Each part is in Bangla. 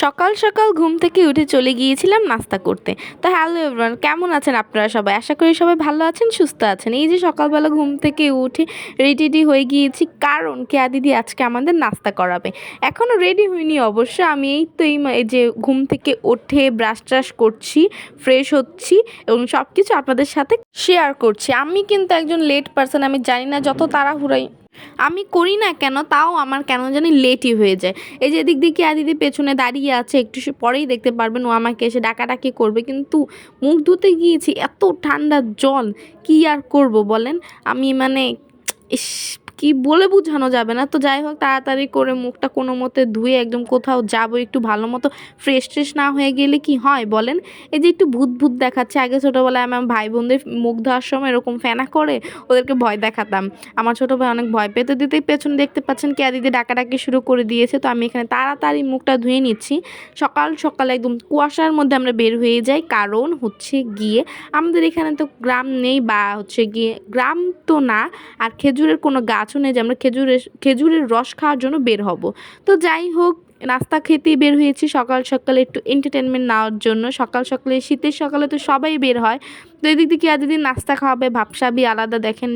সকাল সকাল ঘুম থেকে উঠে চলে গিয়েছিলাম নাস্তা করতে। তো হ্যালো এভরিওয়ান, কেমন আছেন আপনারা সবাই? আশা করি সবাই ভালো আছেন, সুস্থ আছেন। এই যে সকালবেলা ঘুম থেকে উঠে রেডি হয়ে গিয়েছি, কারণ কেয়া দিদি আজকে আমাদের নাস্তা করাবে। এখনও রেডি হইনি অবশ্য, আমি এই যে ঘুম থেকে উঠে ব্রাশ ট্রাশ করছি, ফ্রেশ হচ্ছি এবং সব কিছু আপনাদের সাথে শেয়ার করছি। আমি কিন্তু একজন লেট পারসন, আমি জানি না যত তাড়াহুড়াই আমি করি না কেন, তাও আমার কেন জানি লেটই হয়ে যায়। এই যে এদিক দিয়ে কেয়া দিদি পেছনে দাঁড়িয়ে আছে, একটু পরেই দেখতে পারবেন ও আমাকে এসে ডাকাডাকি করবে, কিন্তু মুখ ধুতে গিয়েছি, এত ঠান্ডা জল, কি আর করব বলেন। আমি মানে ইস, কি বলে বোঝানো যাবে না। তো যাই হোক, তাড়াতাড়ি করে মুখটা কোনো মতে ধুয়ে একদম কোথাও যাবো, একটু ভালো মতো ফ্রেশ ট্রেশ না হয়ে গেলে কি হয় বলেন। এই যে একটু ভূত ভূত দেখাচ্ছে, আগে ছোটোবেলায় আমার ভাই বোনদের মুখ ধোয়ার সময় এরকম ফেনা করে ওদেরকে ভয় দেখাতাম। আমার ছোটো ভাই অনেক ভয় পেতে দিতেই পেছনে দেখতে পাচ্ছেন কেয়া দিদি ডাকাডাকি শুরু করে দিয়েছে। তো আমি এখানে তাড়াতাড়ি মুখটা ধুয়ে নিচ্ছি। সকাল সকাল একদম কুয়াশার মধ্যে আমরা বের হয়ে যাই, কারণ হচ্ছে গিয়ে আমাদের এখানে তো গ্রাম নেই, বা হচ্ছে গিয়ে গ্রাম তো না, আর খেজুরের কোনো গাছও নেই যে আমরা খেজুরের রস খাওয়ার জন্য বের হব। তো যাই হোক, নাস্তা খেতেই বের হয়েছি সকাল সকালে, একটু এন্টারটেনমেন্ট নেওয়ার জন্য। সকাল সকালে, শীতের সকালে তো সবাই বের হয়। তো এদিক থেকে আর দিদি নাস্তা খাওয়াবে, ভাবসাবি আলাদা। দেখেন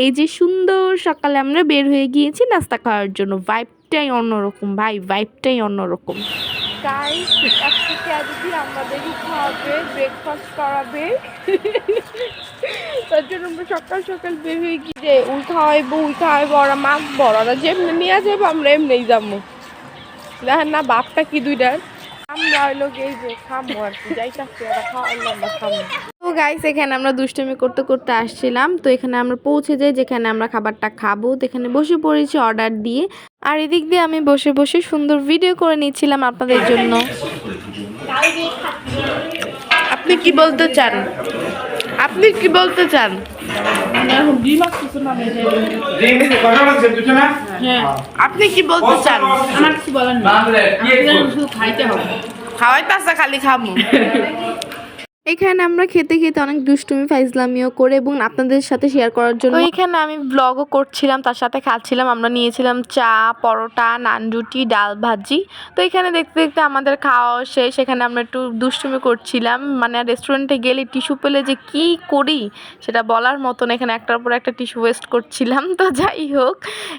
এই যে সুন্দর সকালে আমরা বের হয়ে গিয়েছি নাস্তা খাওয়ার জন্য। ভাইবটাই অন্যরকম ভাই, ভাইবটাই অন্যরকম। গাইস, আজকে দিদি আমাদেরই খাওয়াবে, ব্রেকফাস্ট করাবে। তার জন্য আমরা সকাল সকাল বের হয়ে গিয়ে যে উই খাওয়াইবো ওরা মাছ বড়, ওরা যেমনি নিয়ে যাবো আমরা এমনিই যাবো। দেখেন না বাপটা কি দুইটার, আমরা হইলো এই যে খামো আর কি, যাইতাছি ওরা খাওয়াইলে আমরা খামো। তো গাইস, এখানে আমরা দুষ্টুমি করতে করতে আসছিলাম। তো এখানে আমরা পৌঁছে যাই যেখানে আমরা খাবারটা খাবো। তো এখানে বসে পড়েছি অর্ডার দিয়ে, আর এদিক দিয়ে আমি বসে বসে সুন্দর ভিডিও করে নিচ্ছিলাম আপনাদের জন্য। আপনি কি বলতে চান? আপনি কি বলতে চান? আপনি কি বলতে চান? আমার কিছু বলার নেই, শুধু খাইতে হবে। খাওয়াইতাছে, খালি খাবো। এখানে আমরা খেতে খেতে অনেক দুষ্টুমি ফাইজলামিও করে এবং আপনাদের সাথে শেয়ার করার জন্য, তো এখানে আমি ব্লগও করছিলাম, তার সাথে খাচ্ছিলাম। আমরা নিয়েছিলাম চা, পরোটা, নান রুটি, ডাল ভাজি। তো এখানে দেখতে দেখতে আমাদের খাওয়া শেষ। এখানে আমরা একটু দুষ্টুমি করছিলাম, মানে রেস্টুরেন্টে গেলে টিস্যু পেলে যে কি করি সেটা বলার মতন। এখানে একটার পর একটা টিস্যু ওয়েস্ট করছিলাম। তো যাই হোক,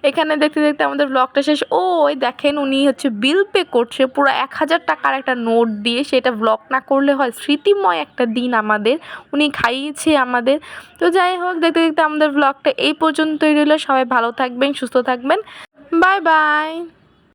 এখানে দেখতে দেখতে আমাদের ব্লগটা শেষ। ওই দেখেন, উনি হচ্ছে বিল পে করছে পুরো 1000 টাকার একটা নোট দিয়ে। সেটা ব্লগ না করলে হয়, স্মৃতিময় একটা দিন আমাদের, উনি খাইয়েছে আমাদের। তো যাই হোক, দেখতে দেখতে আমাদের ব্লগটা এই পর্যন্তই রইল। সবাই ভালো থাকবেন, সুস্থ থাকবেন, বাই বাই।